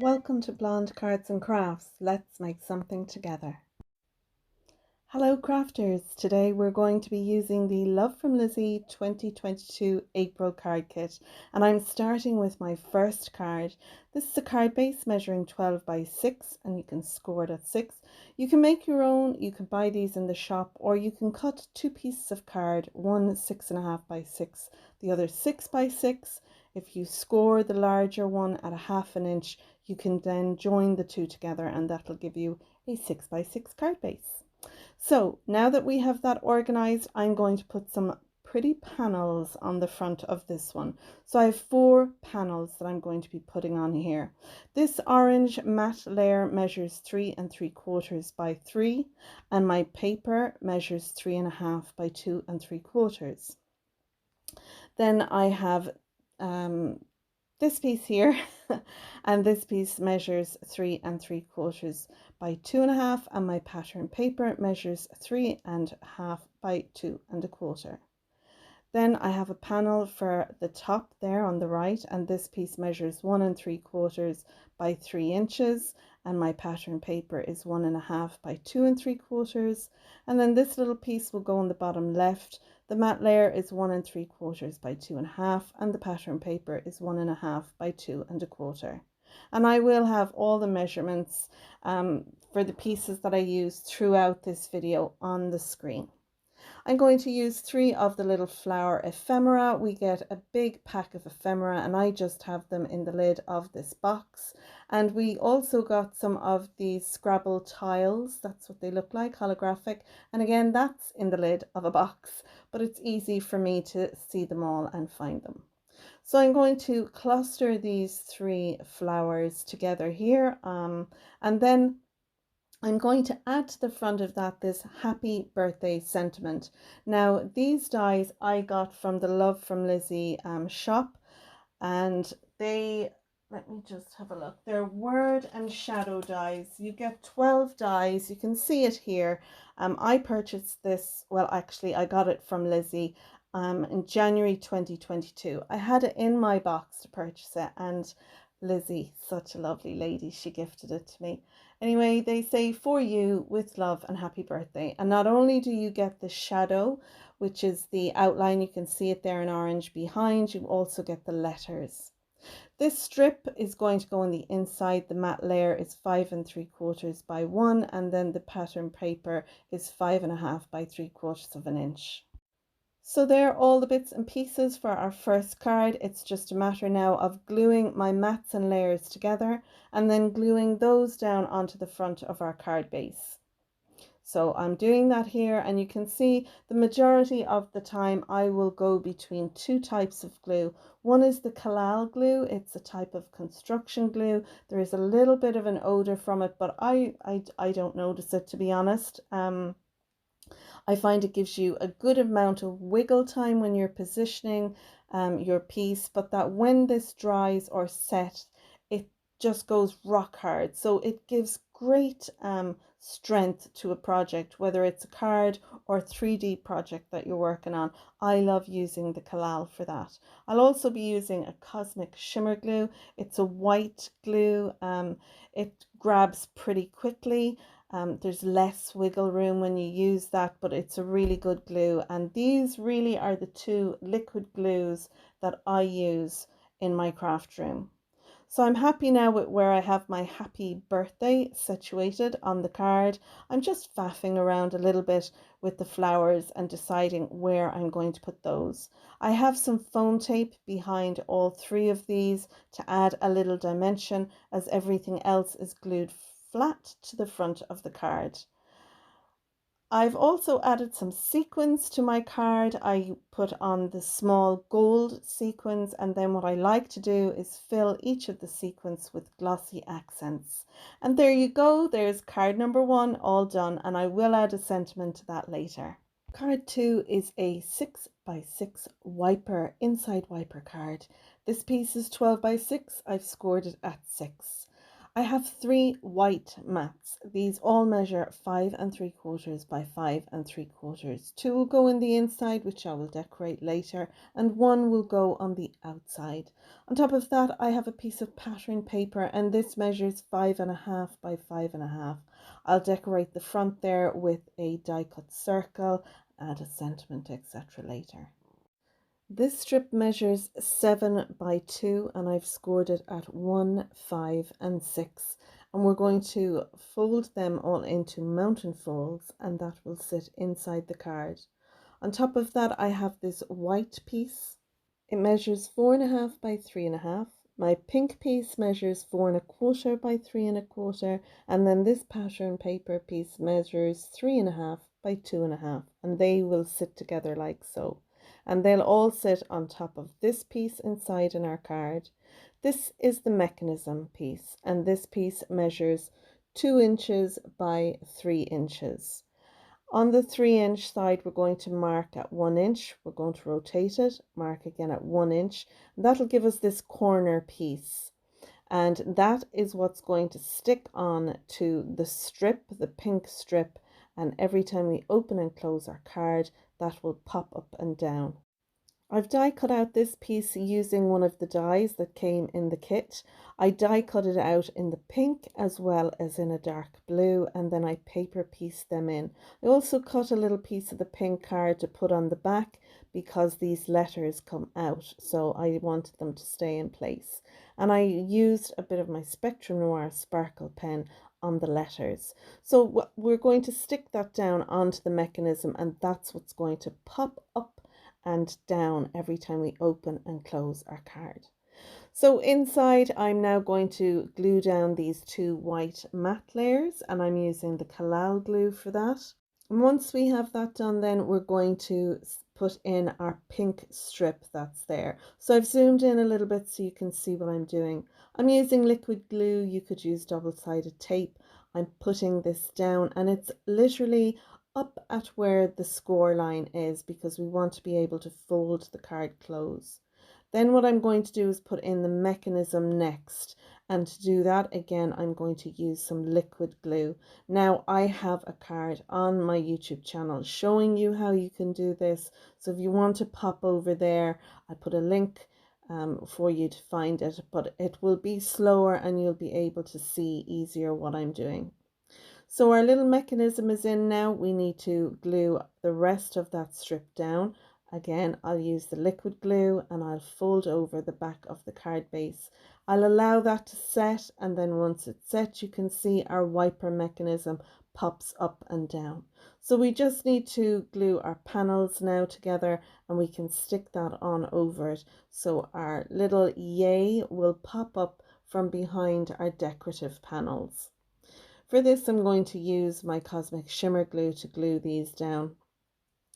Welcome to Blonde Cards and Crafts. Let's make something together. Hello crafters! Today we're going to be using the Love from Lizi 2022 April card kit, and I'm starting with my first card. This is a card base measuring 12 by 6 and you can score it at 6. You can make your own, you can buy these in the shop, or you can cut two pieces of card, one 6.5 by 6, the other 6 by 6. If you score the larger one at a ½ inch, you can then join the two together and that'll give you a 6 by 6 card base. So now that we have that organized, I'm going to put some pretty panels on the front of this one. So I have 4 panels that I'm going to be putting on here. This orange matte layer measures 3 3/4 by 3, and my paper measures 3.5 by 2 3/4. Then I have this piece here and this piece measures 3 3/4 by 2.5, and my pattern paper measures 3.5 by 2 1/4. Then I have a panel for the top there on the right, and this piece measures 1 3/4 by 3 inches, and my pattern paper is 1.5 by 2 3/4. And then this little piece will go on the bottom left. The matte layer is 1 3/4 by 2.5, and the pattern paper is 1.5 by 2 1/4. And I will have all the measurements for the pieces that I use throughout this video on the screen. I'm going to use 3 of the little flower ephemera. We get a big pack of ephemera and I just have them in the lid of this box. And we also got some of these Scrabble tiles. That's what they look like, holographic. And again, that's in the lid of a box, but it's easy for me to see them all and find them. So I'm going to cluster these 3 flowers together here, and then I'm going to add to the front of that this happy birthday sentiment. Now these dies I got from the Love from Lizi shop, and let me just have a look. They're word and shadow dies. You get 12 dies. You can see it here. I purchased this, well actually I got it from Lizi in January 2022. I had it in my box to purchase it, and Lizi, such a lovely lady, she gifted it to me. Anyway, they say for you with love and happy birthday. And not only do you get the shadow, which is the outline, you can see it there in orange behind, you also get the letters. This strip is going to go on the inside. The matte layer is 5 3/4 by 1, and then the pattern paper is 5.5 by 3/4 of an inch. So there are all the bits and pieces for our first card. It's just a matter now of gluing my mats and layers together and then gluing those down onto the front of our card base. So I'm doing that here, and you can see the majority of the time I will go between 2 types of glue. One is the Floral glue. It's a type of construction glue. There is a little bit of an odor from it, but I don't notice it, to be honest. I find it gives you a good amount of wiggle time when you're positioning your piece, but that when this dries or set, it just goes rock hard. So it gives great strength to a project, whether it's a card or 3D project that you're working on. I love using the Floral for that. I'll also be using a Cosmic Shimmer glue. It's a white glue. It grabs pretty quickly. There's less wiggle room when you use that, but it's a really good glue. And these really are the 2 liquid glues that I use in my craft room. So I'm happy now with where I have my happy birthday situated on the card. I'm just faffing around a little bit with the flowers and deciding where I'm going to put those. I have some foam tape behind all 3 of these to add a little dimension, as everything else is glued flat to the front of the card. I've also added some sequins to my card. I put on the small gold sequins, and then what I like to do is fill each of the sequins with glossy accents. And there you go, there's card number 1 all done, and I will add a sentiment to that later. Card 2 is a 6 by 6 wiper, inside wiper card. This piece is 12 by 6. I've scored it at 6. I have 3 white mats. These all measure 5 3/4 by 5 3/4. 2 will go in the inside, which I will decorate later, and 1 will go on the outside. On top of that, I have a piece of pattern paper, and this measures 5.5 by 5.5. I'll decorate the front there with a die cut circle, add a sentiment, etc. later. This strip measures 7 by 2 and I've scored it at 1, 5 and 6, and we're going to fold them all into mountain folds, and that will sit inside the card. On top of that, I have this white piece. It measures 4.5 by 3.5. My pink piece measures 4.25 by 3.25, and then this pattern paper piece measures 3.5 by 2.5, and they will sit together like so. And they'll all sit on top of this piece inside in our card. This is the mechanism piece, and this piece measures 2 inches by 3 inches. On the 3-inch side, we're going to mark at 1 inch. We're going to rotate it, mark again at 1 inch. That'll give us this corner piece. And that is what's going to stick on to the strip, the pink strip. And every time we open and close our card, that will pop up and down. I've die cut out this piece using one of the dies that came in the kit. I die cut it out in the pink as well as in a dark blue, and then I paper pieced them in. I also cut a little piece of the pink card to put on the back because these letters come out, so I wanted them to stay in place. And I used a bit of my Spectrum Noir sparkle pen on the letters. So we're going to stick that down onto the mechanism, and that's what's going to pop up and down every time we open and close our card. So inside, I'm now going to glue down these 2 white matte layers, and I'm using the Collal glue for that. And once we have that done, then we're going to put in our pink strip that's there. So I've zoomed in a little bit so you can see what I'm doing. I'm using liquid glue. You could use double-sided tape. I'm putting this down, and it's literally up at where the score line is because we want to be able to fold the card close. Then what I'm going to do is put in the mechanism next, and to do that again I'm going to use some liquid glue. Now I have a card on my YouTube channel showing you how you can do this, so if you want to pop over there, I put a link for you to find it, but it will be slower and you'll be able to see easier what I'm doing. So our little mechanism is in now. We need to glue the rest of that strip down. Again, I'll use the liquid glue and I'll fold over the back of the card base. I'll allow that to set, and then once it's set, you can see our wiper mechanism pops up and down. So we just need to glue our panels now together, and we can stick that on over it. So our little yay will pop up from behind our decorative panels. For this, I'm going to use my Cosmic Shimmer glue to glue these down.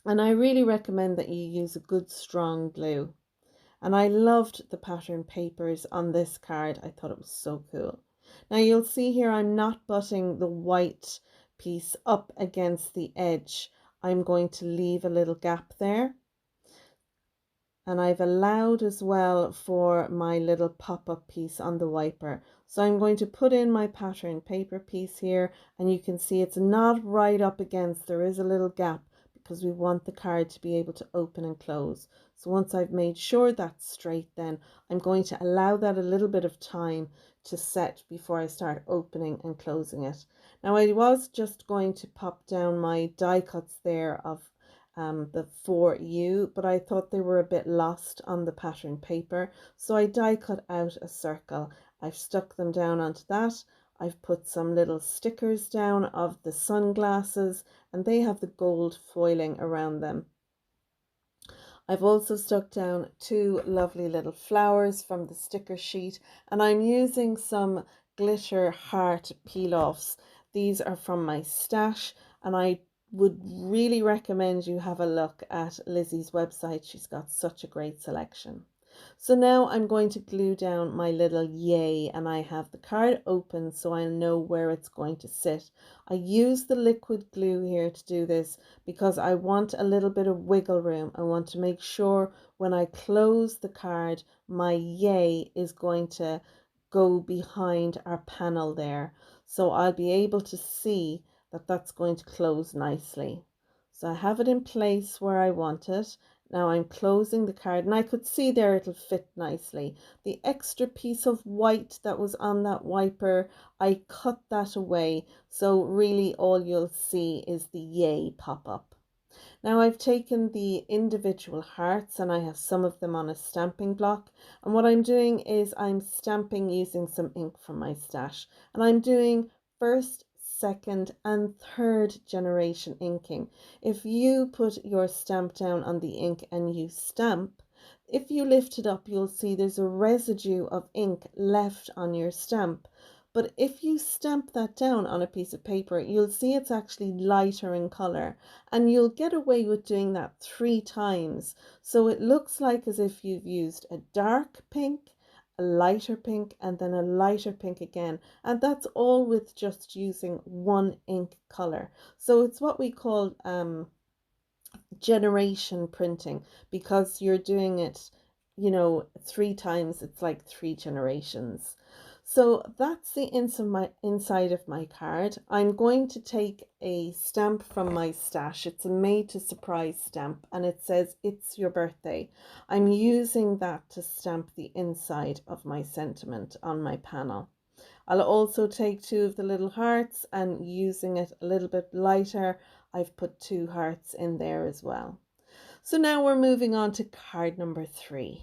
And I really recommend that you use a good strong glue. And I loved the pattern papers on this card. I thought it was so cool. Now you'll see here I'm not butting the white piece up against the edge. I'm going to leave a little gap there. And I've allowed as well for my little pop-up piece on the wiper. So I'm going to put in my pattern paper piece here, and you can see it's not right up against, there is a little gap because we want the card to be able to open and close. So once I've made sure that's straight, then I'm going to allow that a little bit of time to set before I start opening and closing it. Now I was just going to pop down my die cuts there of the 4U, but I thought they were a bit lost on the pattern paper, so I die cut out a circle. I've stuck them down onto that. I've put some little stickers down of the sunglasses, and they have the gold foiling around them. I've also stuck down 2 lovely little flowers from the sticker sheet, and I'm using some glitter heart peel-offs. These are from my stash, and I would really recommend you have a look at Lizi's website. She's got such a great selection. So now I'm going to glue down my little yay, and I have the card open so I know where it's going to sit. I use the liquid glue here to do this because I want a little bit of wiggle room. I want to make sure when I close the card, my yay is going to go behind our panel there. So I'll be able to see that that's going to close nicely. So I have it in place where I want it. Now I'm closing the card, and I could see there it'll fit nicely. The extra piece of white that was on that wiper, I cut that away. So really all you'll see is the yay pop up. Now I've taken the individual hearts and I have some of them on a stamping block, and what I'm doing is I'm stamping using some ink from my stash, and I'm doing first, second and third generation inking. If you put your stamp down on the ink and you stamp, if you lift it up, you'll see there's a residue of ink left on your stamp. But if you stamp that down on a piece of paper, you'll see it's actually lighter in color, and you'll get away with doing that 3 times. So it looks like as if you've used a dark pink, a lighter pink, and then a lighter pink again. And that's all with just using one ink color. So it's what we call generation printing, because you're doing it, you know, 3 times. It's like 3 generations. So that's the inside of my card. I'm going to take a stamp from my stash. It's a made to surprise stamp, and it says it's your birthday. I'm using that to stamp the inside of my sentiment on my panel. I'll also take 2 of the little hearts, and using it a little bit lighter, I've put 2 hearts in there as well. So now we're moving on to card number 3.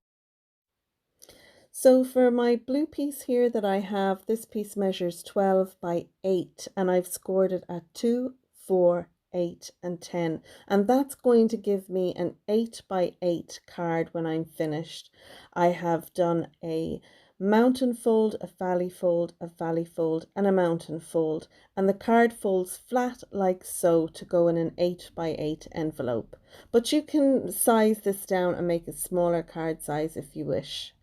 So for my blue piece here that I have, this piece measures 12 by 8, and I've scored it at 2, 4, 8 and 10, and that's going to give me an 8 by 8 card when I'm finished. I have done a mountain fold, a valley fold, a valley fold and a mountain fold, and the card folds flat like so to go in an 8 by 8 envelope. But you can size this down and make a smaller card size if you wish.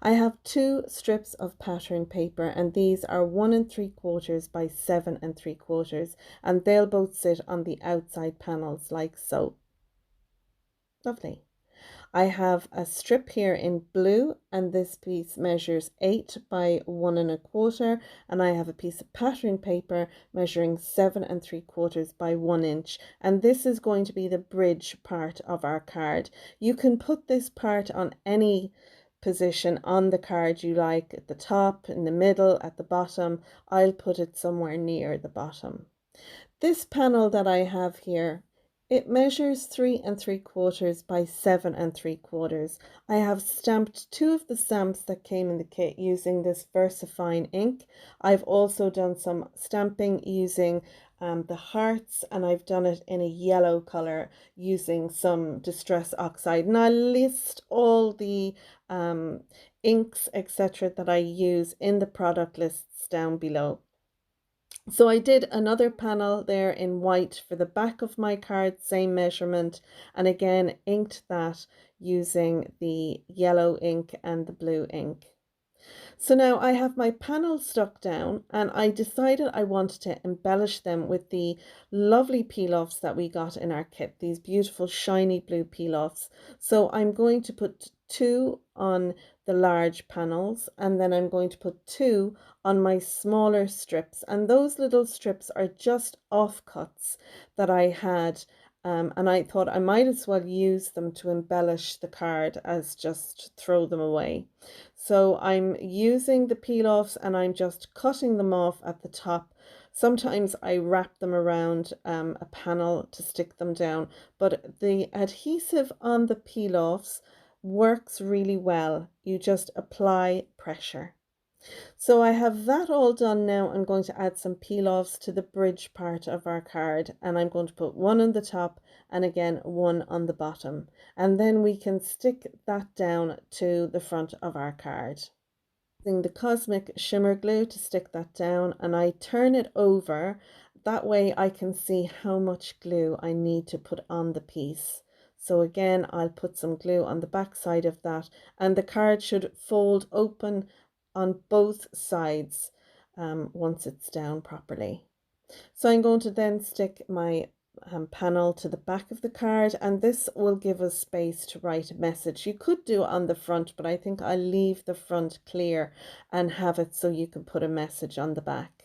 I have 2 strips of pattern paper, and these are 1 3/4 by 7 3/4, and they'll both sit on the outside panels like so. Lovely. I have a strip here in blue, and this piece measures 8 by 1 1/4, and I have a piece of pattern paper measuring 7 3/4 by 1 inch, and this is going to be the bridge part of our card. You can put this part on any position on the card you like, at the top, in the middle, at the bottom. I'll put it somewhere near the bottom. This panel that I have here, it measures 3 3/4 by 7 3/4. I have stamped 2 of the stamps that came in the kit using this VersaFine ink. I've also done some stamping using the hearts, and I've done it in a yellow color using some Distress Oxide, and I'll list all the inks etc that I use in the product lists down below. So I did another panel there in white for the back of my card, same measurement, and again inked that using the yellow ink and the blue ink. So now I have my panels stuck down, and I decided I wanted to embellish them with the lovely peel-offs that we got in our kit, these beautiful shiny blue peel-offs. So I'm going to put 2 on the large panels, and then I'm going to put 2 on my smaller strips, and those little strips are just offcuts that I had, and I thought I might as well use them to embellish the card as just throw them away. So I'm using the peel-offs, and I'm just cutting them off at the top. Sometimes I wrap them around a panel to stick them down, but the adhesive on the peel-offs works really well. You just apply pressure. So I have that all done now. I'm going to add some peel-offs to the bridge part of our card, and I'm going to put 1 on the top and again 1 on the bottom, and then we can stick that down to the front of our card. Using the Cosmic Shimmer Glue to stick that down, and I turn it over, that way I can see how much glue I need to put on the piece. So again, I'll put some glue on the back side of that, and the card should fold open on both sides once it's down properly. So I'm going to then stick my panel to the back of the card, and this will give us space to write a message. You could do it on the front, but I think I'll leave the front clear and have it so you can put a message on the back.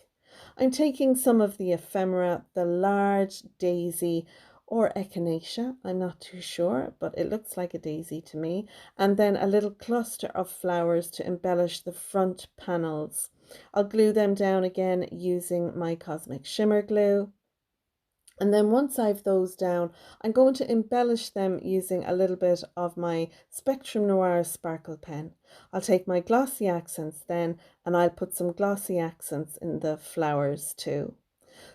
I'm taking some of the ephemera, the large daisy or echinacea, I'm not too sure, but it looks like a daisy to me, and then a little cluster of flowers to embellish the front panels. I'll glue them down again using my Cosmic Shimmer glue. And then once I've those down, I'm going to embellish them using a little bit of my Spectrum Noir sparkle pen. I'll take my glossy accents then, and I'll put some glossy accents in the flowers too.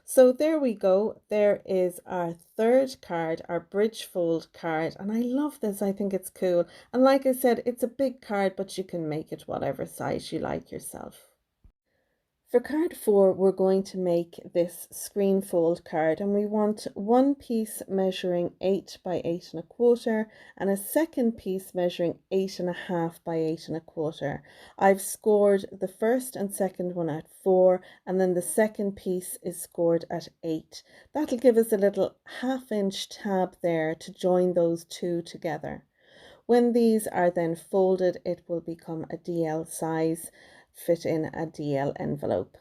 So there we go. There is our third card, our bridge fold card. And I love this. I think it's cool. And like I said, it's a big card, but you can make it whatever size you like yourself. For card 4, we're going to make this screen fold card, and we want one piece measuring 8 by 8 1/4 and a second piece measuring 8 1/2 by 8 1/4. I've scored the first and second one at 4, and then the second piece is scored at 8. That'll give us a little 1/2 inch tab there to join those two together. When these are then folded, it will become a DL size, fit in a DL envelope.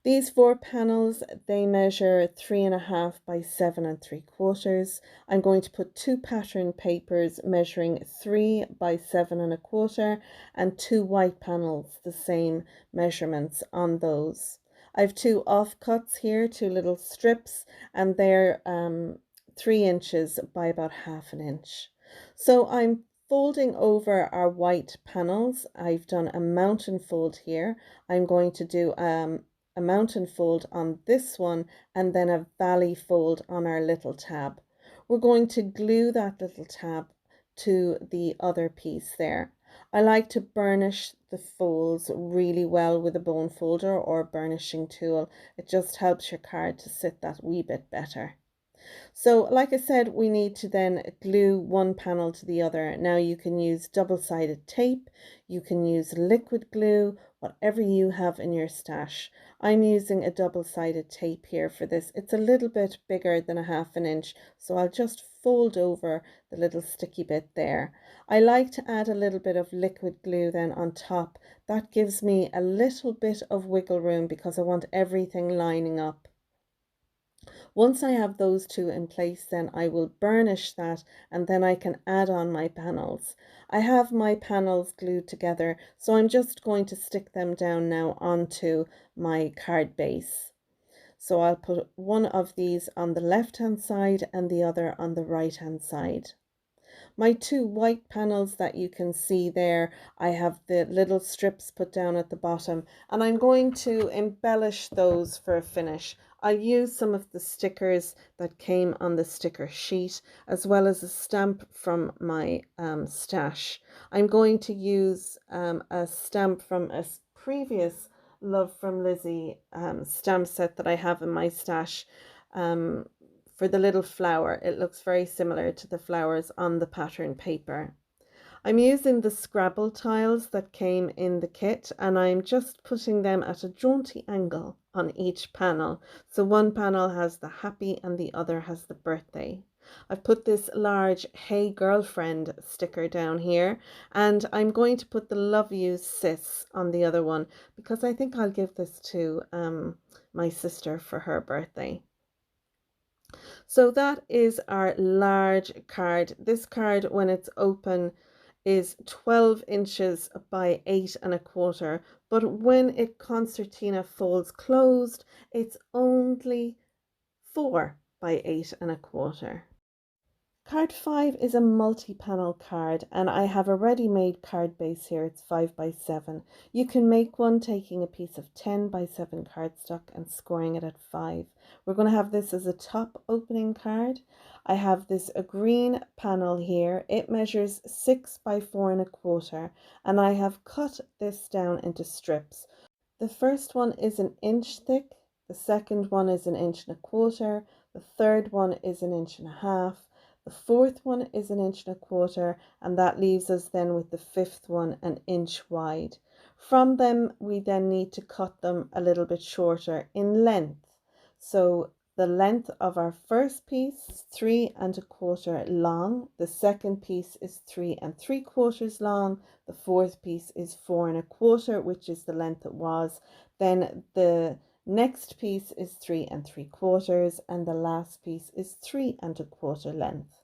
These 4 panels, they measure 3.5 by 7 3/4. I'm going to put 2 pattern papers measuring 3 by 7 1/4 and 2 white panels, the same measurements on those. I have 2 offcuts here, 2 little strips, and they're 3 inches by about 1/2 inch. So I'm folding over our white panels. I've done a mountain fold here. I'm going to do a mountain fold on this one and then a valley fold on our little tab. We're going to glue that little tab to the other piece there. I like to burnish the folds really well with a bone folder or burnishing tool. It just helps your card to sit that wee bit better. So like I said, we need to then glue one panel to the other. Now you can use double-sided tape, you can use liquid glue, whatever you have in your stash. I'm using a double-sided tape here for this. It's a little bit bigger than 1/2 inch, so I'll just fold over the little sticky bit there. I like to add a little bit of liquid glue then on top. That gives me a little bit of wiggle room because I want everything lining up. Once I have those two in place, then I will burnish that and then I can add on my panels. I have my panels glued together, so I'm just going to stick them down now onto my card base. So I'll put one of these on the left hand side and the other on the right hand side. My 2 white panels that you can see there, I have the little strips put down at the bottom, and I'm going to embellish those for a finish. I use some of the stickers that came on the sticker sheet, as well as a stamp from my stash. I'm going to use a stamp from a previous Love from Lizi stamp set that I have in my stash. For the little flower, it looks very similar to the flowers on the pattern paper. I'm using the Scrabble tiles that came in the kit, and I'm just putting them at a jaunty angle on each panel. So one panel has the happy and the other has the birthday. I've put this large Hey Girlfriend sticker down here, and I'm going to put the Love You Sis on the other one because I think I'll give this to my sister for her birthday. So that is our large card. This card, when it's open, is 12 inches by 8 1/4, but when it concertina folds closed, it's only 4 by 8 1/4. Card 5 is a multi-panel card, and I have a ready-made card base here. It's 5 by 7. You can make one taking a piece of 10 by 7 cardstock and scoring it at 5. We're going to have this as a top opening card. I have this a green panel here. It measures 6 by 4 1/4, and I have cut this down into strips. The first one is an inch thick, the second one is an inch 1/4, the third one is an inch 1/2. The fourth one is an inch 1/4, and that leaves us then with the fifth one an inch wide. From them, we then need to cut them a little bit shorter in length. So the length of our first piece is 3¼ long, the second piece is 3¾ long, the fourth piece is 4¼ which is the length it was, then the next piece is 3¾ and the last piece is 3¼ length.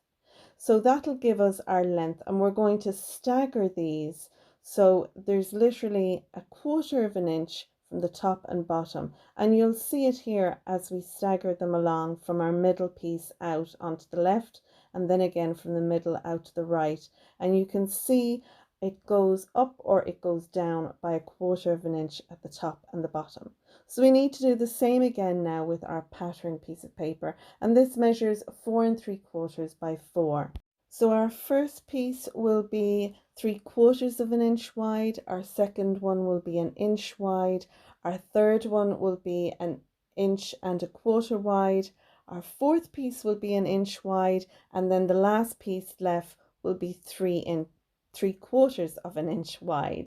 So that'll give us our length, and we're going to stagger these. So there's literally 1/4 inch from the top and bottom, and you'll see it here as we stagger them along from our middle piece out onto the left, and then again from the middle out to the right. And you can see it goes up or it goes down by 1/4 inch at the top and the bottom. So we need to do the same again now with our pattern piece of paper, and this measures 4¾ by 4. So our first piece will be 3/4 inch wide, our second one will be 1 inch wide, our third one will be 1 1/4 inch wide, our fourth piece will be 1 inch wide, and then the last piece left will be 3/4 inch wide.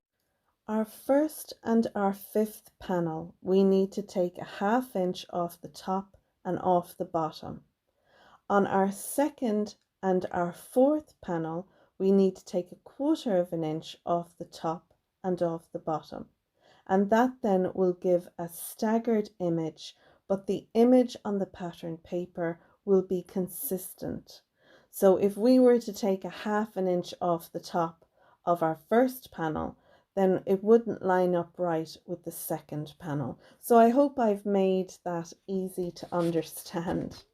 Our first and our fifth panel, we need to take 1/2 inch off the top and off the bottom. On our second and our fourth panel, we need to take 1/4 inch off the top and off the bottom. And that then will give a staggered image, but the image on the pattern paper will be consistent. So if we were to take 1/2 inch off the top of our first panel, then it wouldn't line up right with the second panel. So I hope I've made that easy to understand.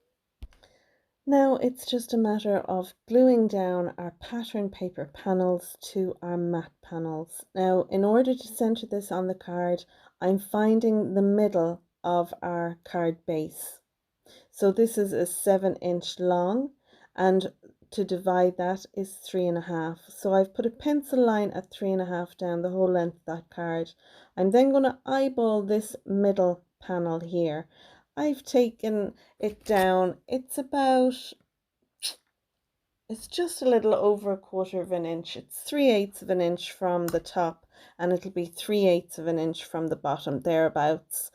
Now it's just a matter of gluing down our pattern paper panels to our matte panels. Now, in order to center this on the card, I'm finding the middle of our card base. So this is a 7" long, and to divide that is 3½. So I've put a pencil line at 3½ down the whole length of that card. I'm then going to eyeball this middle panel here. I've taken it down, it's just a little over 1/4 inch. It's 3/8 inch from the top, and it'll be 3/8 inch from the bottom, thereabouts.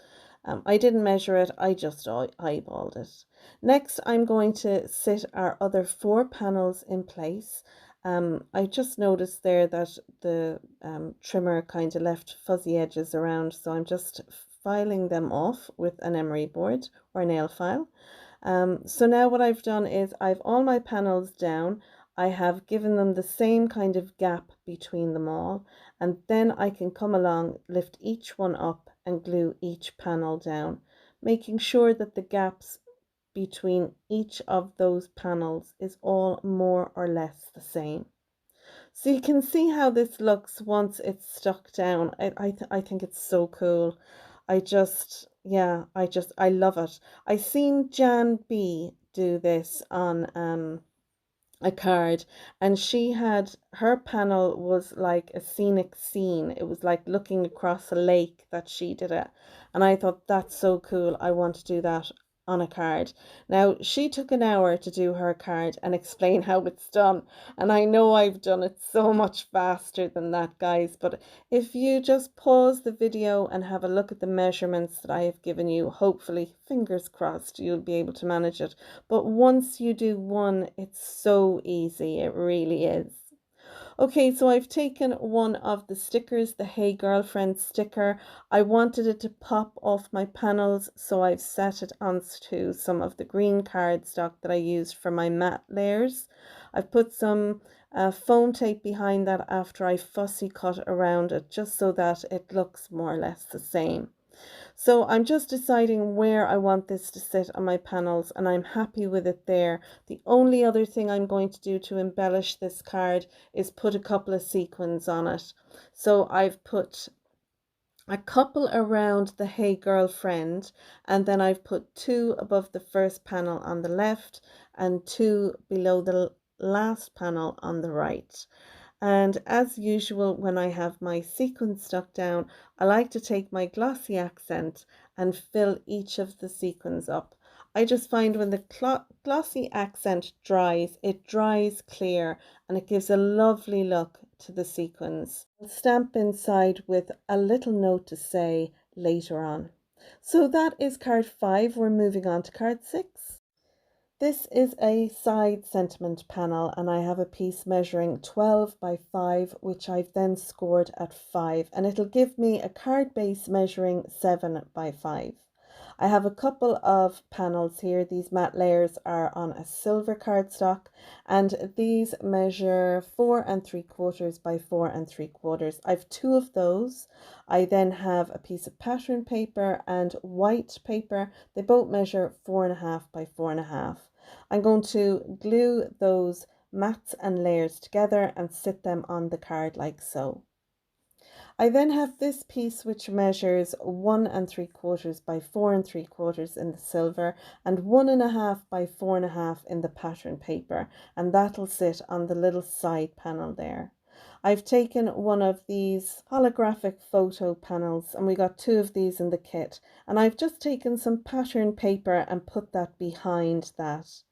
I didn't measure it, I just eyeballed it. Next, I'm going to sit our other 4 panels in place. I just noticed there that the trimmer kind of left fuzzy edges around, so I'm just filing them off with an emery board or nail file. So now what I've done is I've all my panels down. I have given them the same kind of gap between them all, and then I can come along, lift each one up and glue each panel down, making sure that the gaps between each of those panels is all more or less the same. So you can see how this looks once it's stuck down. I think it's so cool. I love it. I seen Jan B do this on a card, and she had, her panel was like a scenic scene. It was like looking across a lake that she did it, and I thought that's so cool. I want to do that on a card. Now, she took an hour to do her card and explain how it's done, and I know I've done it so much faster than that, guys, but if you just pause the video and have a look at the measurements that I have given you, hopefully, fingers crossed, you'll be able to manage it. But once you do one, it's so easy, it really is. Okay, so I've taken one of the stickers, the Hey Girlfriend sticker. I wanted it to pop off my panels, so I've set it onto some of the green cardstock that I used for my matte layers. I've put some foam tape behind that after I fussy cut around it, just so that it looks more or less the same. So I'm just deciding where I want this to sit on my panels, and I'm happy with it there. The only other thing I'm going to do to embellish this card is put a couple of sequins on it. So I've put a couple around the Hey Girlfriend, and then I've put 2 above the first panel on the left and 2 below the last panel on the right. And as usual, when I have my sequins stuck down, I like to take my glossy accent and fill each of the sequins up. I just find when the glossy accent dries, it dries clear and it gives a lovely look to the sequins. I'll stamp inside with a little note to say later on. So that is card 5. We're moving on to card 6. This is a side sentiment panel, and I have a piece measuring 12 by 5, which I've then scored at 5, and it'll give me a card base measuring 7 by 5. I have a couple of panels here. These matte layers are on a silver cardstock, and these measure 4 3/4 by 4 3/4. I've 2 of those. I then have a piece of pattern paper and white paper. They both measure 4.5 by 4.5. I'm going to glue those mats and layers together and sit them on the card like so. I then have this piece which measures 1 3/4 by 4 3/4 in the silver and 1.5 by 4.5 in the pattern paper, and that'll sit on the little side panel there. I've taken one of these holographic photo panels, and we got 2 of these in the kit, and I've just taken some pattern paper and put that behind that.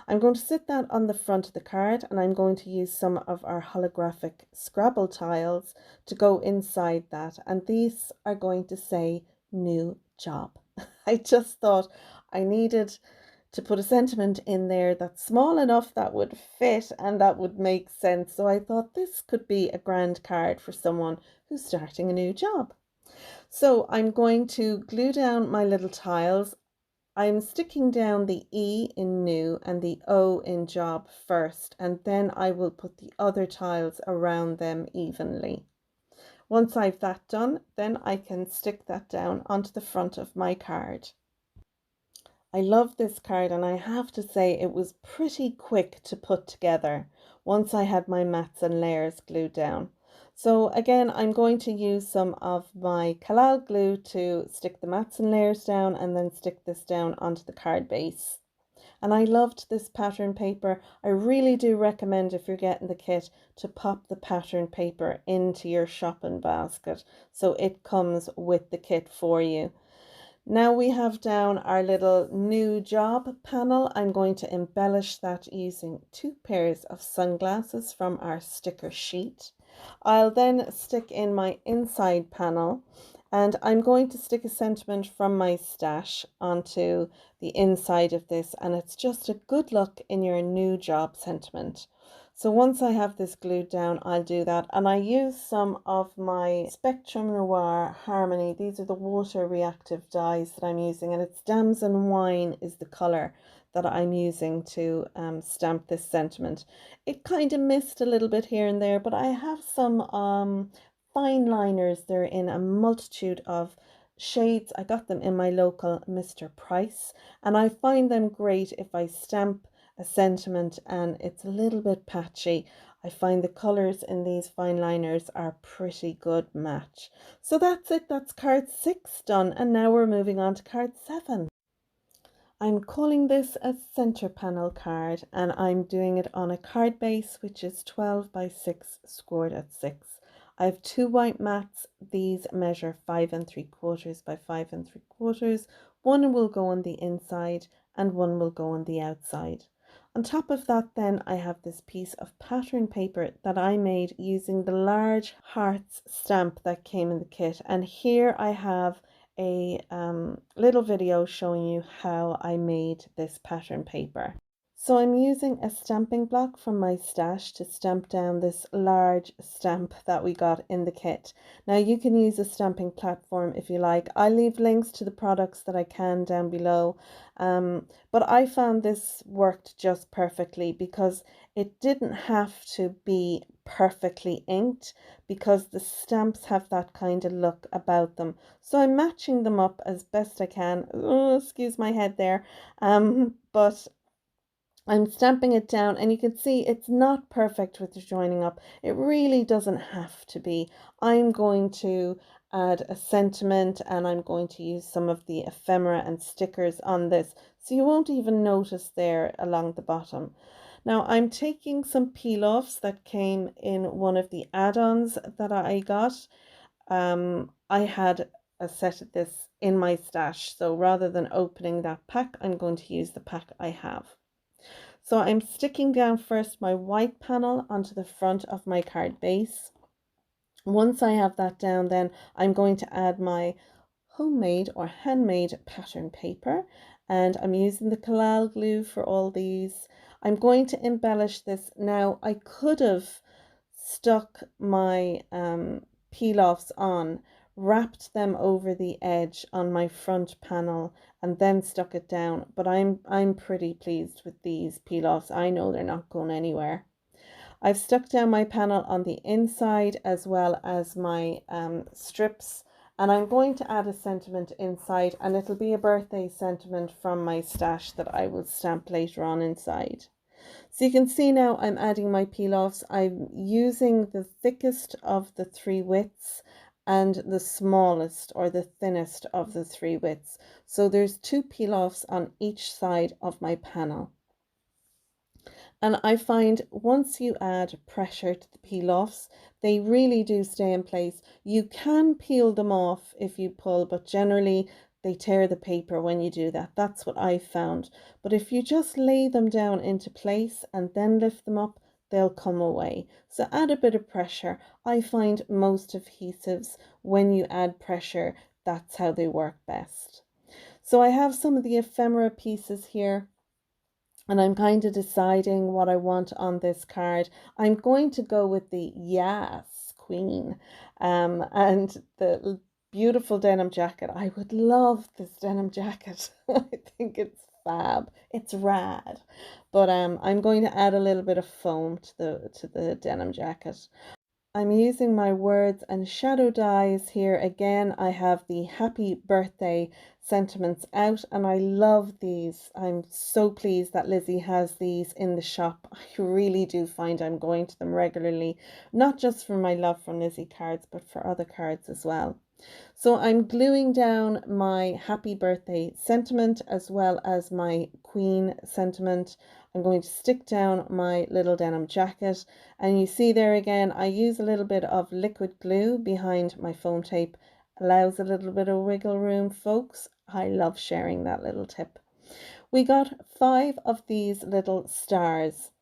I'm going to sit that on the front of the card, and I'm going to use some of our holographic Scrabble tiles to go inside that, and these are going to say new job. I just thought I needed to put a sentiment in there that's small enough that would fit and that would make sense. So I thought this could be a grand card for someone who's starting a new job. So I'm going to glue down my little tiles. I'm sticking down the E in new and the O in job first, and then I will put the other tiles around them evenly. Once I've that done, then I can stick that down onto the front of my card. I love this card, and I have to say it was pretty quick to put together once I had my mats and layers glued down. So again, I'm going to use some of my Kalal glue to stick the mats and layers down and then stick this down onto the card base. And I loved this pattern paper. I really do recommend, if you're getting the kit, to pop the pattern paper into your shopping basket so it comes with the kit for you. Now we have down our little new job panel. I'm going to embellish that using 2 pairs of sunglasses from our sticker sheet. I'll then stick in my inside panel, and I'm going to stick a sentiment from my stash onto the inside of this, and it's just a good luck in your new job sentiment. So once I have this glued down, I'll do that, and I use some of my Spectrum Noir Harmony. These are the water reactive dyes that I'm using, and it's Damson Wine is the colour that I'm using to stamp this sentiment. It kind of missed a little bit here and there, but I have some fine liners. They're in a multitude of shades. I got them in my local Mr. Price, and I find them great if I stamp a sentiment and it's a little bit patchy. I find the colors in these fine liners are pretty good match. So that's it. That's card 6 done, and now we're moving on to card 7. I'm calling this a center panel card, and I'm doing it on a card base which is 12 by 6 scored at 6. I have 2 white mats. These measure 5 3/4 by 5 3/4. One will go on the inside and one will go on the outside. On top of that, then I have this piece of pattern paper that I made using the large hearts stamp that came in the kit, and here I have a little video showing you how I made this pattern paper. So I'm using a stamping block from my stash to stamp down this large stamp that we got in the kit. Now you can use a stamping platform if you like. I'll leave links to the products that I can down below. But I found this worked just perfectly because it didn't have to be perfectly inked, because the stamps have that kind of look about them. So I'm matching them up as best I can. Oh, excuse my head there. But I'm stamping it down, and you can see it's not perfect with the joining up. It really doesn't have to be. I'm going to add a sentiment, and I'm going to use some of the ephemera and stickers on this, so you won't even notice there along the bottom. Now I'm taking some peel-offs that came in one of the add-ons that I got. I had a set of this in my stash, so rather than opening that pack, I'm going to use the pack I have. So I'm sticking down first my white panel onto the front of my card base. Once I have that down, then I'm going to add my homemade or handmade pattern paper, and I'm using the collal glue for all these. I'm going to embellish this. Now, I could have stuck my peel-offs on, wrapped them over the edge on my front panel, and then stuck it down, but I'm pretty pleased with these peel-offs. I know they're not going anywhere. I've stuck down my panel on the inside as well as my strips, and I'm going to add a sentiment inside, and it'll be a birthday sentiment from my stash that I will stamp later on inside. So you can see now I'm adding my peel-offs. I'm using the thickest of the three widths and the smallest or the thinnest of the three widths. So there's two peel-offs on each side of my panel. And I find once you add pressure to the peel-offs, they really do stay in place. You can peel them off if you pull, but generally they tear the paper when you do that. That's what I found. But if you just lay them down into place and then lift them up, they'll come away. So add a bit of pressure. I find most adhesives, when you add pressure, that's how they work best. So I have some of the ephemera pieces here, and I'm kind of deciding what I want on this card. I'm going to go with the Yes Queen and the beautiful denim jacket. I would love this denim jacket. I think it's fab. It's rad. But I'm going to add a little bit of foam to the denim jacket. I'm using my words and shadow dies here. Again, I have the happy birthday sentiments out, and I love these. I'm so pleased that Lizi has these in the shop. I really do find I'm going to them regularly, not just for my Love from Lizi cards, but for other cards as well. So I'm gluing down my happy birthday sentiment as well as my Queen sentiment. I'm going to stick down my little denim jacket, and you see there again I use a little bit of liquid glue behind my foam tape. Allows a little bit of wiggle room, folks. I love sharing that little tip. We got 5 of these little stars.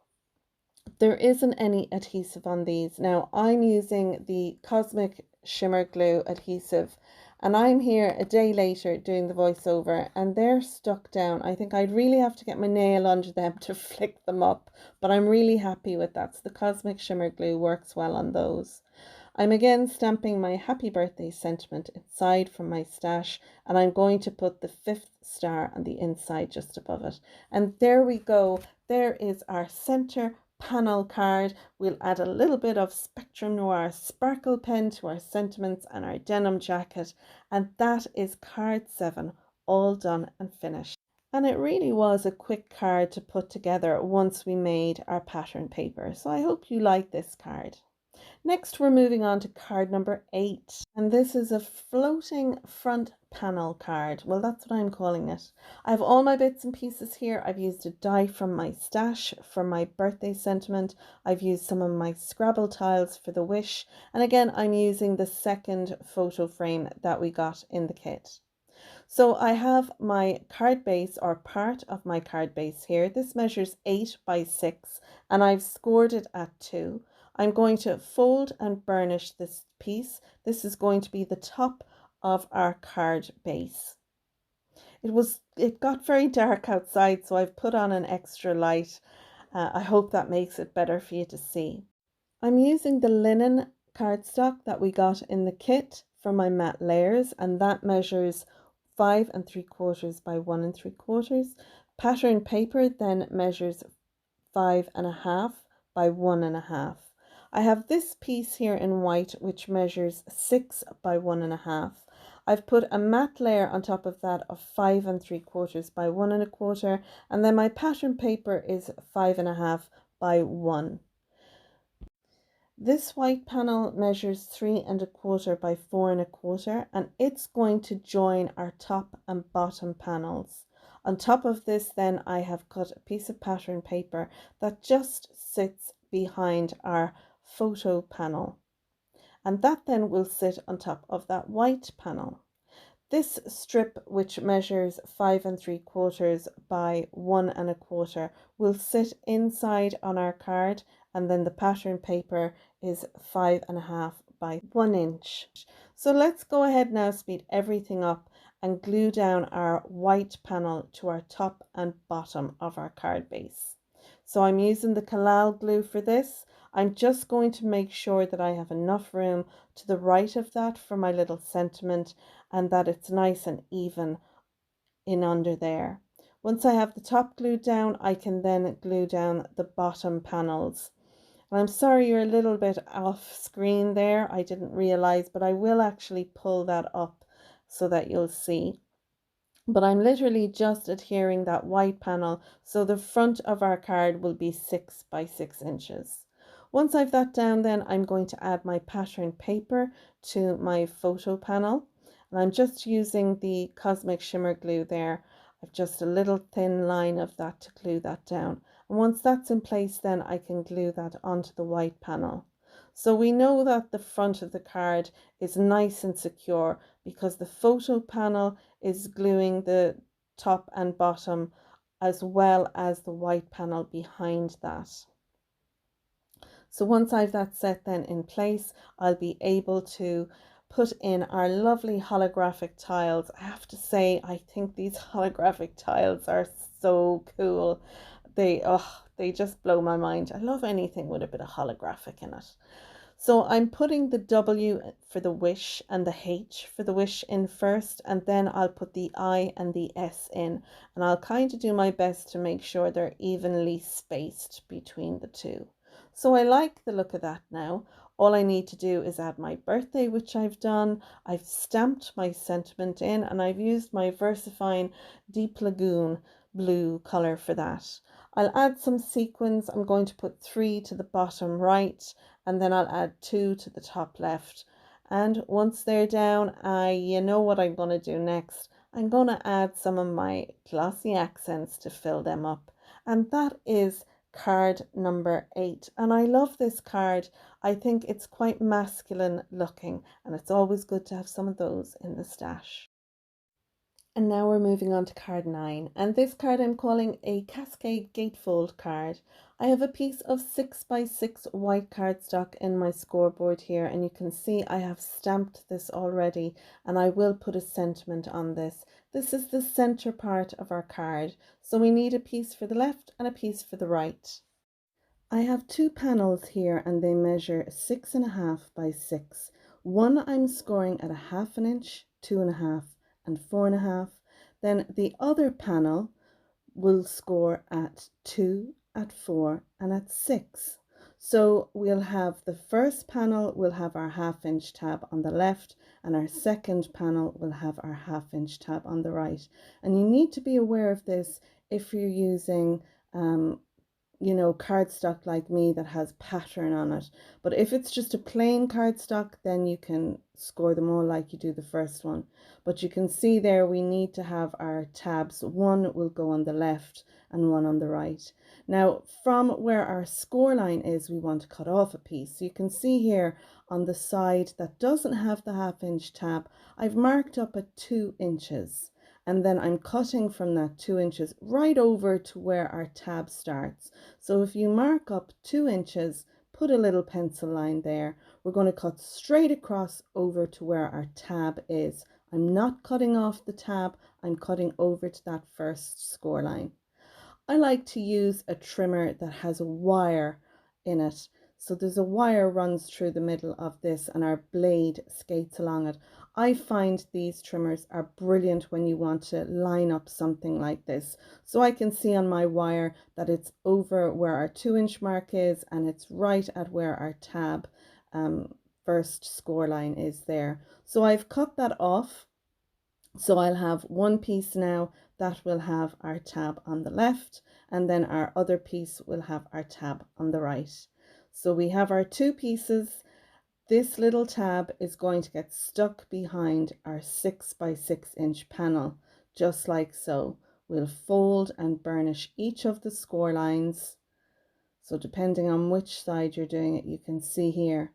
There isn't any adhesive on these. Now I'm using the Cosmic Shimmer Glue adhesive, and I'm here a day later doing the voiceover and they're stuck down. I think I'd really have to get my nail under them to flick them up, but I'm really happy with that. So the Cosmic Shimmer Glue works well on those. I'm again stamping my happy birthday sentiment inside from my stash, and I'm going to put the 5th star on the inside just above it. And there we go. There is our center panel card. We'll add a little bit of Spectrum Noir sparkle pen to our sentiments and our denim jacket, and that is card 7 all done and finished. And it really was a quick card to put together once we made our pattern paper, so I hope you like this card. Next, we're moving on to card number 8, and this is a floating front panel card. Well, that's what I'm calling it. I have all my bits and pieces here. I've used a die from my stash for my birthday sentiment. I've used some of my Scrabble tiles for the wish, and again I'm using the second photo frame that we got in the kit. So I have my card base, or part of my card base here. This measures 8 by 6 and I've scored it at 2. I'm going to fold and burnish this piece. This is going to be the top of our card base. It got very dark outside, so I've put on an extra light. I hope that makes it better for you to see. I'm using the linen cardstock that we got in the kit for my matte layers, and that measures 5 3/4 by 1 3/4. Pattern paper then measures 5 1/2 by 1 1/2. I have this piece here in white which measures 6 by 1 1/2. I've put a matte layer on top of that of 5 3/4 by 1 1/4, and then my pattern paper is 5 1/2 by 1. This white panel measures 3 1/4 by 4 1/4, and it's going to join our top and bottom panels. On top of this then I have cut a piece of pattern paper that just sits behind our photo panel, and that then will sit on top of that white panel. This strip, which measures 5 3/4 by 1 1/4, will sit inside on our card, and then the pattern paper is 5 1/2 by 1 inch. So let's go ahead now, speed everything up and glue down our white panel to our top and bottom of our card base. So I'm using the Collal glue for this. I'm just going to make sure that I have enough room to the right of that for my little sentiment and that it's nice and even in under there. Once I have the top glued down, I can then glue down the bottom panels. And I'm sorry you're a little bit off screen there. I didn't realize, but I will actually pull that up so that you'll see. But I'm literally just adhering that white panel, so the front of our card will be 6 by 6 inches. Once I've that down, then I'm going to add my pattern paper to my photo panel. And I'm just using the Cosmic Shimmer glue there. I've just a little thin line of that to glue that down. And once that's in place, then I can glue that onto the white panel. So we know that the front of the card is nice and secure because the photo panel is gluing the top and bottom as well as the white panel behind that. So once I've that set then in place, I'll be able to put in our lovely holographic tiles. I have to say, I think these holographic tiles are so cool. They just blow my mind. I love anything with a bit of holographic in it. So I'm putting the W for the wish and the H for the wish in first, and then I'll put the I and the S in, and I'll kind of do my best to make sure they're evenly spaced between the two. So I like the look of that now. All I need to do is add my birthday, which I've done. I've stamped my sentiment in, and I've used my VersaFine Deep Lagoon blue color for that. I'll add some sequins. I'm going to put 3 to the bottom right, and then I'll add 2 to the top left. And once they're down, you know what I'm going to do next. I'm going to add some of my glossy accents to fill them up. And that is card number 8. And I love this card. I think it's quite masculine looking, and it's always good to have some of those in the stash. And now we're moving on to card 9, and this card I'm calling a Cascade Gatefold card. I have a piece of 6 by 6 white cardstock in my scoreboard here, and you can see I have stamped this already, and I will put a sentiment on this. This is the center part of our card, so we need a piece for the left and a piece for the right. I have 2 panels here, and they measure 6.5 by 6. One I'm scoring at 1/2 inch, 2.5 and 4.5. Then the other panel will score at 2, at 4 and at 6. So we'll have the first panel will have our 1/2 inch tab on the left, and our second panel will have our 1/2 inch tab on the right. And you need to be aware of this if you're using cardstock like me that has pattern on it. But if it's just a plain cardstock, then you can score them all like you do the first one. But you can see there we need to have our tabs. One will go on the left and one on the right. Now from where our score line is, we want to cut off a piece. So you can see here on the side that doesn't have the 1/2 inch tab, I've marked up at 2 inches. And then I'm cutting from that 2 inches right over to where our tab starts. So if you mark up 2 inches, put a little pencil line there. We're going to cut straight across over to where our tab is. I'm not cutting off the tab, I'm cutting over to that first score line. I like to use a trimmer that has a wire in it. So there's a wire runs through the middle of this and our blade skates along it. I find these trimmers are brilliant when you want to line up something like this. So I can see on my wire that it's over where our 2 inch mark is, and it's right at where our tab first score line is there. So I've cut that off. So I'll have one piece now that will have our tab on the left, and then our other piece will have our tab on the right. So we have our 2 pieces. This little tab is going to get stuck behind our 6 by 6 inch panel, just like so. We'll fold and burnish each of the score lines. So depending on which side you're doing it, you can see here.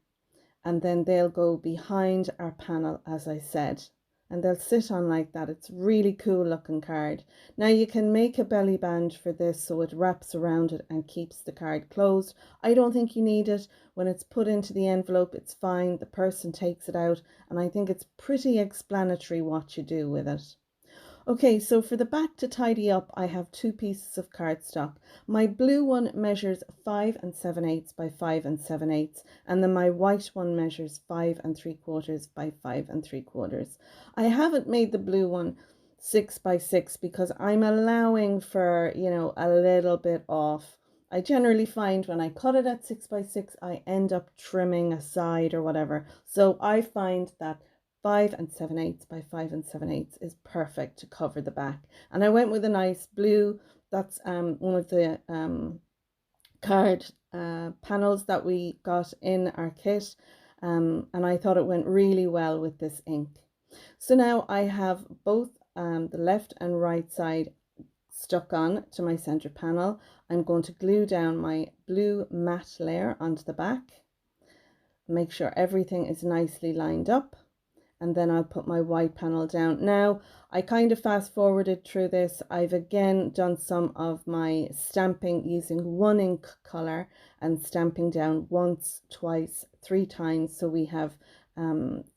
And then they'll go behind our panel, as I said. and they'll sit on like that. It's really cool looking card. Now you can make a belly band for this so it wraps around it and keeps the card closed. I don't think you need it. When it's put into the envelope, it's fine. The person takes it out, and I think it's pretty explanatory what you do with it. Okay, so for the back to tidy up, I have 2 pieces of cardstock. My blue one measures 5 7/8 by 5 7/8, and then my white one measures 5 3/4 by 5 3/4. I haven't made the blue one 6 by 6 because I'm allowing for, you know, a little bit off. I generally find when I cut it at 6 by 6, I end up trimming a side or whatever. So I find that 5 7/8 by 5 7/8 is perfect to cover the back. And I went with a nice blue. That's one of the card panels that we got in our kit, and I thought it went really well with this ink. So now I have both the left and right side stuck on to my center panel. I'm going to glue down my blue matte layer onto the back, make sure everything is nicely lined up, and then I'll put my white panel down. Now, I kind of fast forwarded through this. I've again done some of my stamping using one ink color and stamping down once, twice, 3 times. So we have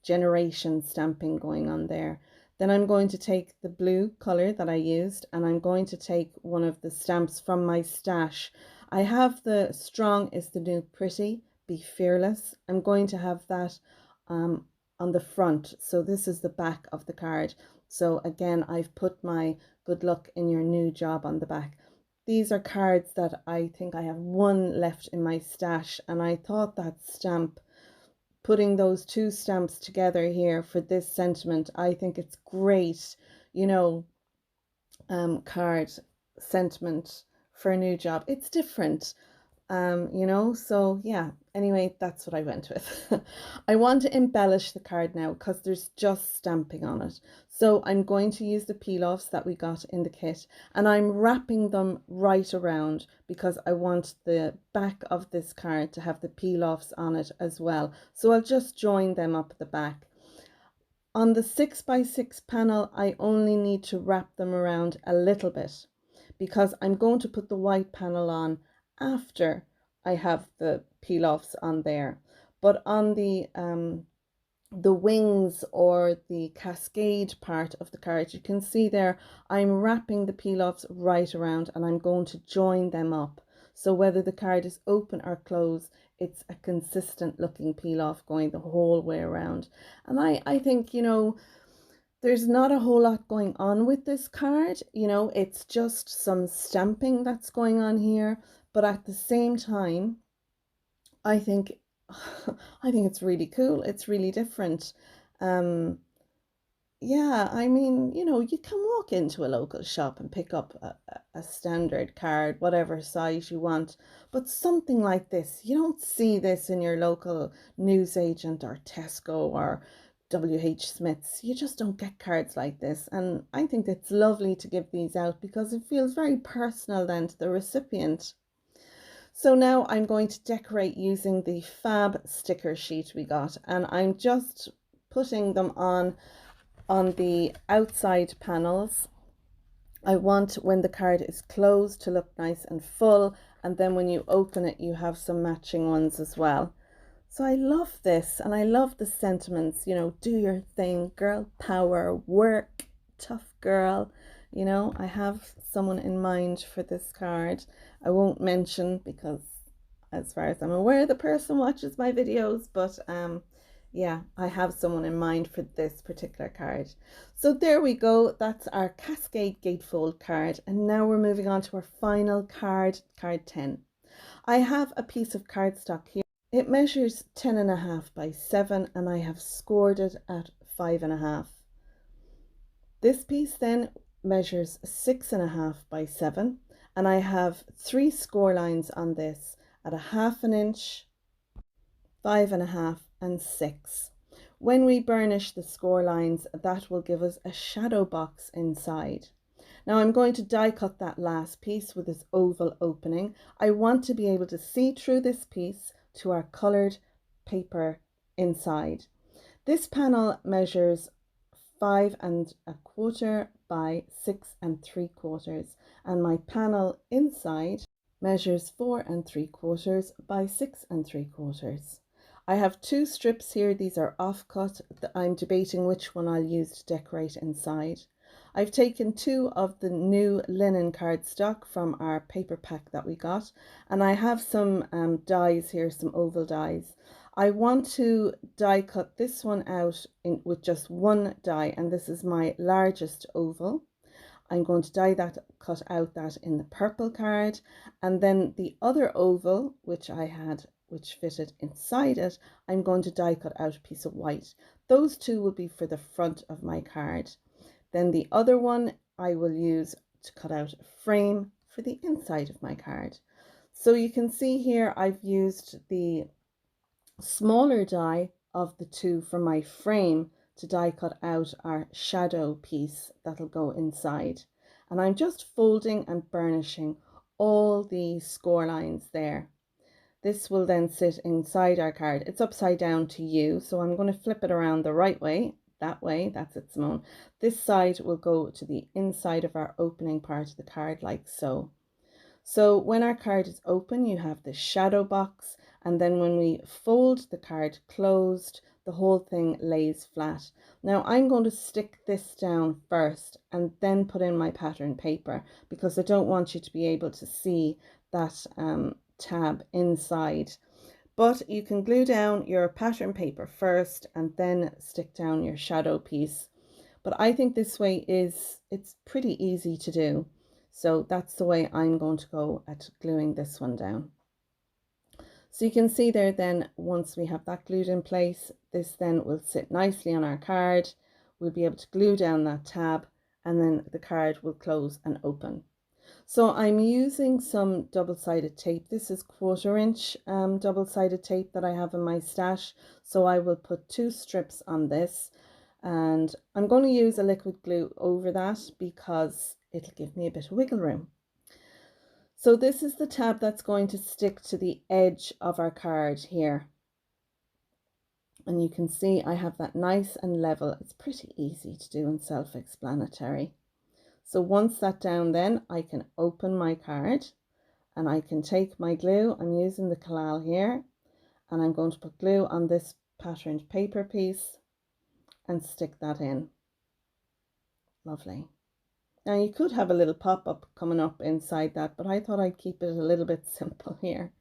generation stamping going on there. Then I'm going to take the blue color that I used, and I'm going to take one of the stamps from my stash. I have the Strong is the New Pretty, Be Fearless. I'm going to have that on the front. So this is the back of the card. So again, I've put my good luck in your new job on the back. These are cards that I think I have 1 left in my stash, and I thought that stamp, putting those 2 stamps together here for this sentiment, I think it's great, you know, card sentiment for a new job. It's different. You know, so yeah, anyway, that's what I went with. I want to embellish the card now because there's just stamping on it. So I'm going to use the peel-offs that we got in the kit, and I'm wrapping them right around because I want the back of this card to have the peel-offs on it as well. So I'll just join them up at the back. On the 6 by 6 panel, I only need to wrap them around a little bit because I'm going to put the white panel on after I have the peel-offs on there. But on the wings or the cascade part of the card, you can see there I'm wrapping the peel-offs right around, and I'm going to join them up. So whether the card is open or closed, it's a consistent looking peel-off going the whole way around. And I think, you know, there's not a whole lot going on with this card. You know, it's just some stamping that's going on here, but at the same time, I think it's really cool. It's really different. Yeah, I mean, you know, you can walk into a local shop and pick up a standard card, whatever size you want, but something like this, you don't see this in your local newsagent or Tesco or WH Smith's. You just don't get cards like this, and I think it's lovely to give these out because it feels very personal then to the recipient. So now I'm going to decorate using the fab sticker sheet we got, and I'm just putting them on the outside panels. I want when the card is closed to look nice and full, and then when you open it you have some matching ones as well. So I love this, and I love the sentiments, you know, do your thing, girl power, work, tough girl. You know, I have someone in mind for this card. I won't mention because as far as I'm aware the person watches my videos, but yeah, I have someone in mind for this particular card. So there we go, that's our Cascade Gatefold card, and now we're moving on to our final card, card 10. I have a piece of cardstock here. It measures 10.5 by 7, and I have scored it at 5.5. This piece then measures 6.5 by 7, and I have 3 score lines on this at 1/2 inch, 5.5 and 6. When we burnish the score lines, that will give us a shadow box inside. Now I'm going to die cut that last piece with this oval opening. I want to be able to see through this piece to our colored paper inside. This panel measures 5¼ by 6¾ and my panel inside measures 4¾ by 6¾ I have 2 strips here. These are offcut. I'm debating which one I'll use to decorate inside. I've taken 2 of the new linen cardstock from our paper pack that we got, and I have some dies here, some oval dies. I want to die cut this one out with just one die, and this is my largest oval. I'm going to cut out that in the purple card, and then the other oval which fitted inside it, I'm going to die cut out a piece of white. Those 2 will be for the front of my card. Then the other one I will use to cut out a frame for the inside of my card. So you can see here I've used the smaller die of the 2 for my frame to die cut out our shadow piece that'll go inside. And I'm just folding and burnishing all the score lines there. This will then sit inside our card. It's upside down to you, so I'm going to flip it around the right way. That way, that's it, Simone. This side will go to the inside of our opening part of the card, like so. So when our card is open, you have the shadow box, and then when we fold the card closed, the whole thing lays flat. Now I'm going to stick this down first and then put in my pattern paper, because I don't want you to be able to see that tab inside. But you can glue down your pattern paper first and then stick down your shadow piece. But I think this way it's pretty easy to do. So that's the way I'm going to go at gluing this one down. So you can see there then, once we have that glued in place, this then will sit nicely on our card. We'll be able to glue down that tab, and then the card will close and open. So I'm using some double-sided tape. This is 1/4 inch double-sided tape that I have in my stash. So I will put 2 strips on this, and I'm going to use a liquid glue over that because it'll give me a bit of wiggle room. So this is the tab that's going to stick to the edge of our card here. And you can see I have that nice and level. It's pretty easy to do and self-explanatory. So once that's down, then I can open my card and I can take my glue. I'm using the Collal here, and I'm going to put glue on this patterned paper piece and stick that in. Lovely. Now you could have a little pop-up coming up inside that, but I thought I'd keep it a little bit simple here.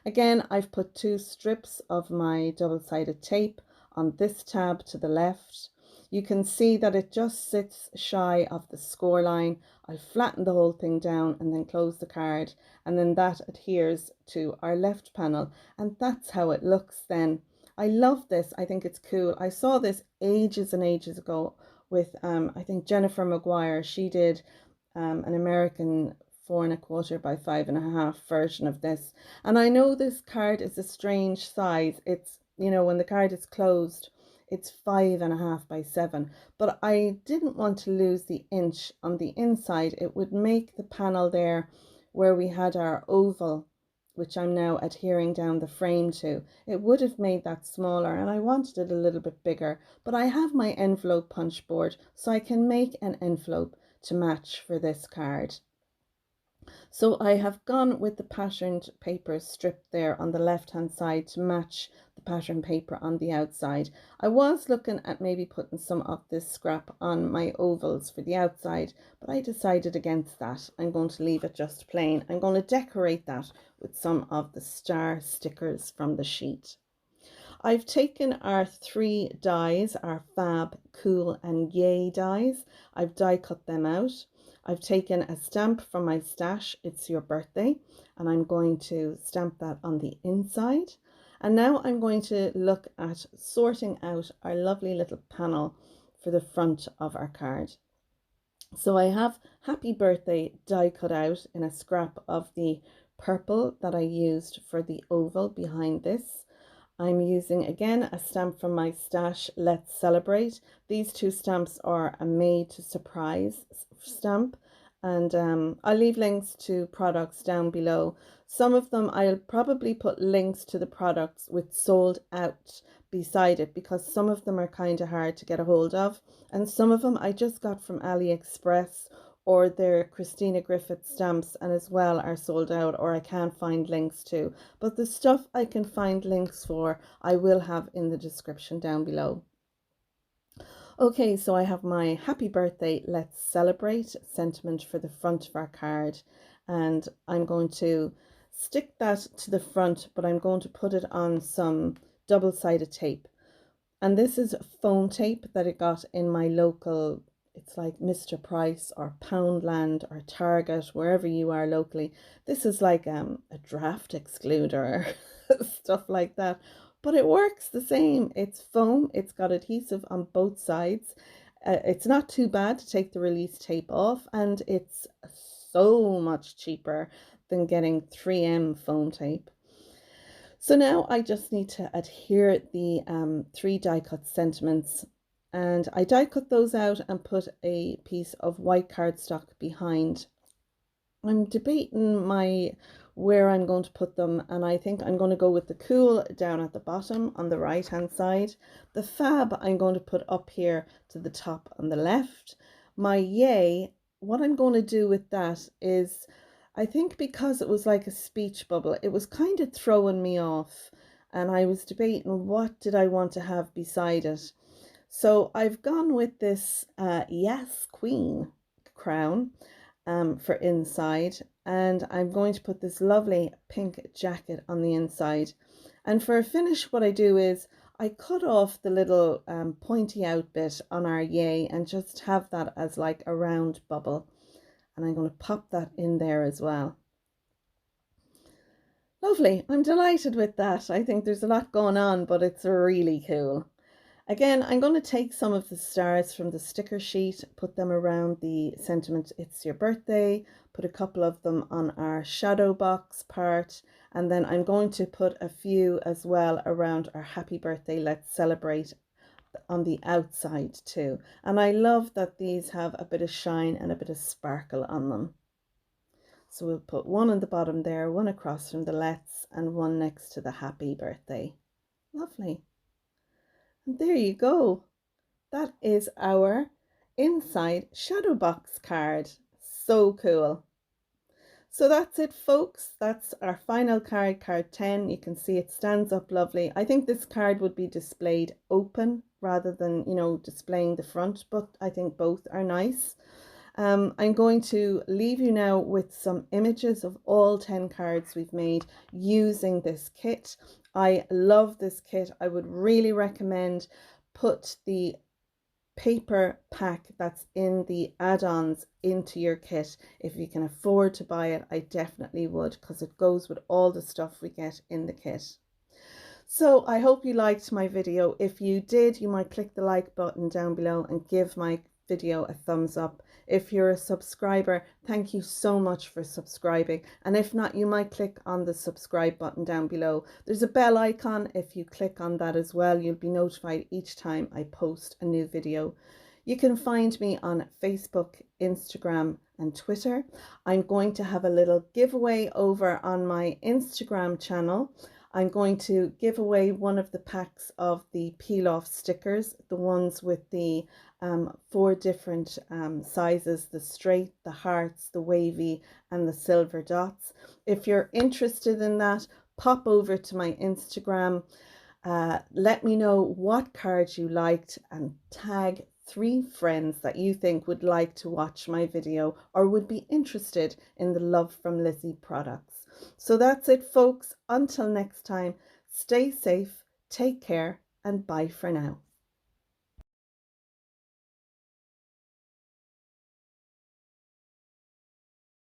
Again, I've put 2 strips of my double-sided tape on this tab to the left. You can see that it just sits shy of the score line. I flatten the whole thing down and then close the card, and then that adheres to our left panel, and that's how it looks then. I love this. I think it's cool. I saw this ages and ages ago with I think Jennifer Maguire. She did an American 4¼ by 5½ version of this, and I know this card is a strange size. It's, you know, when the card is closed, it's 5½ by 7, but I didn't want to lose the inch on the inside. It would make the panel there where we had our oval, which I'm now adhering down the frame to, it would have made that smaller, and I wanted it a little bit bigger. But I have my envelope punch board, so I can make an envelope to match for this card. So I have gone with the patterned paper strip there on the left hand side to match the pattern paper on the outside. I was looking at maybe putting some of this scrap on my ovals for the outside, but I decided against that. I'm going to leave it just plain. I'm going to decorate that with some of the star stickers from the sheet. I've taken our 3 dies, our Fab, Cool and Yay dies. I've die cut them out. I've taken a stamp from my stash, It's Your Birthday, and I'm going to stamp that on the inside. And now I'm going to look at sorting out our lovely little panel for the front of our card. So I have Happy Birthday die cut out in a scrap of the purple that I used for the oval behind this. I'm using again a stamp from my stash, Let's Celebrate. These 2 stamps are a made to surprise stamp, and I'll leave links to products down below. Some of them I'll probably put links to the products with sold out beside it, because some of them are kind of hard to get a hold of, and some of them I just got from AliExpress, or their Christina Griffith stamps, and as well are sold out, or I can't find links to. But the stuff I can find links for, I will have in the description down below. Okay, so I have my happy birthday, let's celebrate sentiment for the front of our card, and I'm going to stick that to the front, but I'm going to put it on some double-sided tape. And this is foam tape that I got in my local, it's like Mr. Price or Poundland or Target, wherever you are locally. This is like a draft excluder, stuff like that. But it works the same. It's foam, it's got adhesive on both sides. It's not too bad to take the release tape off, and it's so much cheaper than getting 3M foam tape. So now I just need to adhere the 3 die cut sentiments, and I die cut those out and put a piece of white cardstock behind. I'm debating where I'm going to put them, and I think I'm going to go with the cool down at the bottom on the right hand side. The fab I'm going to put up here to the top on the left. My yay, what I'm going to do with that is, I think because it was like a speech bubble, it was kind of throwing me off, and I was debating what did I want to have beside it. So I've gone with this Yes Queen crown for inside, and I'm going to put this lovely pink jacket on the inside. And for a finish, what I do is I cut off the little pointy out bit on our yay and just have that as like a round bubble. And I'm going to pop that in there as well. Lovely, I'm delighted with that. I think there's a lot going on, but it's really cool. Again, I'm going to take some of the stars from the sticker sheet, put them around the sentiment, it's your birthday, put a couple of them on our shadow box part, and then I'm going to put a few as well around our happy birthday, let's celebrate, on the outside too. And I love that these have a bit of shine and a bit of sparkle on them. So we'll put one on the bottom there, one across from the let's, and one next to the happy birthday. Lovely. And there you go. That is our inside shadow box card. So cool. So that's it, folks. That's our final card, card 10. You can see it stands up lovely. I think this card would be displayed open rather than, you know, displaying the front, but I think both are nice. I'm going to leave you now with some images of all 10 cards we've made using this kit. I love this kit. I would really recommend put the paper pack that's in the add-ons into your kit. If you can afford to buy it, I definitely would, because it goes with all the stuff we get in the kit. So I hope you liked my video. If you did, you might click the like button down below and give my video a thumbs up. If you're a subscriber, thank you so much for subscribing, and if not, you might click on the subscribe button down below. There's a bell icon. If you click on that as well, you'll be notified each time I post a new video. You can find me on Facebook, Instagram and Twitter. I'm going to have a little giveaway over on my Instagram channel. I'm going to give away one of the packs of the peel off stickers, the ones with the 4 different sizes, the straight, the hearts, the wavy and the silver dots. If you're interested in that, pop over to my Instagram, let me know what cards you liked and tag 3 friends that you think would like to watch my video or would be interested in the Love from Lizi products. So that's it, folks. Until next time, stay safe, take care, and bye for now.